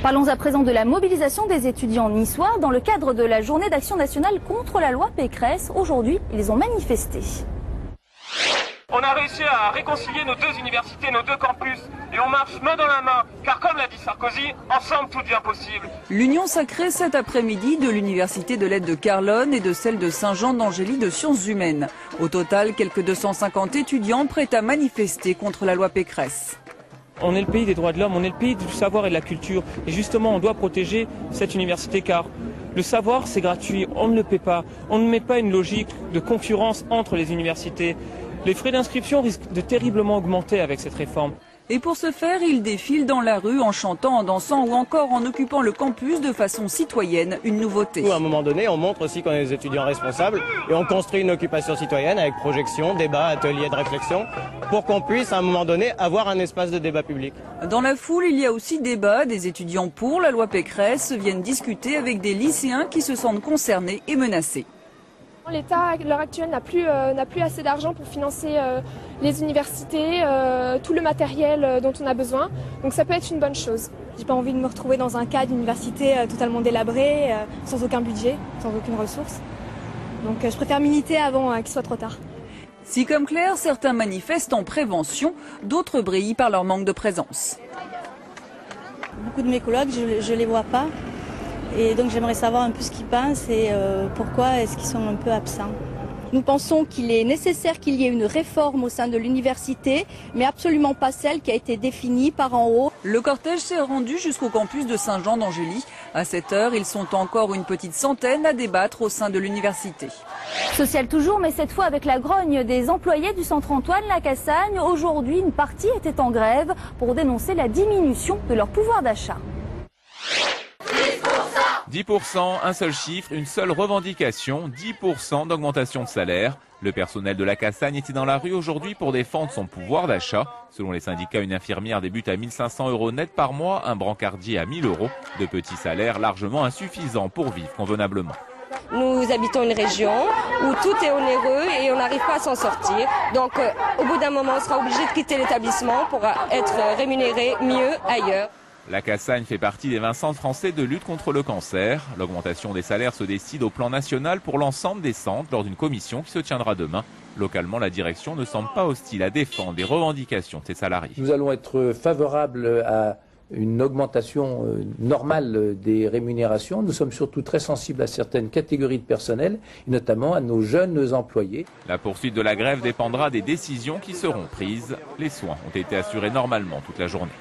Parlons à présent de la mobilisation des étudiants niçois dans le cadre de la journée d'action nationale contre la loi Pécresse. Aujourd'hui, ils ont manifesté. On a réussi à réconcilier nos deux universités, nos deux campus, et on marche main dans la main, car comme l'a dit Sarkozy, ensemble tout devient possible. L'union sacrée cet après-midi de l'université de l'aide de Carlonne et de celle de Saint-Jean d'Angély de sciences humaines. Au total, quelques 250 étudiants prêts à manifester contre la loi Pécresse. On est le pays des droits de l'homme, on est le pays du savoir et de la culture. Et justement, on doit protéger cette université car le savoir, c'est gratuit, on ne le paie pas. On ne met pas une logique de concurrence entre les universités. Les frais d'inscription risquent de terriblement augmenter avec cette réforme. Et pour ce faire, ils défilent dans la rue en chantant, en dansant ou encore en occupant le campus de façon citoyenne, une nouveauté. À un moment donné, on montre aussi qu'on est des étudiants responsables et on construit une occupation citoyenne avec projection, débat, atelier de réflexion pour qu'on puisse à un moment donné avoir un espace de débat public. Dans la foule, il y a aussi débat. Des étudiants pour la loi Pécresse viennent discuter avec des lycéens qui se sentent concernés et menacés. L'État, à l'heure actuelle, n'a plus assez d'argent pour financer les universités, tout le matériel dont on a besoin. Donc ça peut être une bonne chose. J'ai pas envie de me retrouver dans un cas d'université totalement délabré, sans aucun budget, sans aucune ressource. Donc je préfère militer avant qu'il soit trop tard. Si comme Claire, certains manifestent en prévention, d'autres brillent par leur manque de présence. Beaucoup de mes collègues, je les vois pas. Et donc j'aimerais savoir un peu ce qu'ils pensent et pourquoi est-ce qu'ils sont un peu absents. Nous pensons qu'il est nécessaire qu'il y ait une réforme au sein de l'université, mais absolument pas celle qui a été définie par en haut. Le cortège s'est rendu jusqu'au campus de Saint-Jean d'Angély. À cette heure, ils sont encore une petite centaine à débattre au sein de l'université. Social toujours, mais cette fois avec la grogne des employés du centre Antoine-la-Cassagne. Aujourd'hui, une partie était en grève pour dénoncer la diminution de leur pouvoir d'achat. 10%, un seul chiffre, une seule revendication, 10% d'augmentation de salaire. Le personnel de la Cassagne était dans la rue aujourd'hui pour défendre son pouvoir d'achat. Selon les syndicats, une infirmière débute à 1 500 € net par mois, un brancardier à 1 000 €. De petits salaires largement insuffisants pour vivre convenablement. Nous habitons une région où tout est onéreux et on n'arrive pas à s'en sortir. Donc au bout d'un moment, on sera obligé de quitter l'établissement pour être rémunéré mieux ailleurs. La Cassagne fait partie des 20 centres français de lutte contre le cancer. L'augmentation des salaires se décide au plan national pour l'ensemble des centres lors d'une commission qui se tiendra demain. Localement, la direction ne semble pas hostile à défendre les revendications de ses salariés. Nous allons être favorables à une augmentation normale des rémunérations. Nous sommes surtout très sensibles à certaines catégories de personnel, et notamment à nos jeunes employés. La poursuite de la grève dépendra des décisions qui seront prises. Les soins ont été assurés normalement toute la journée.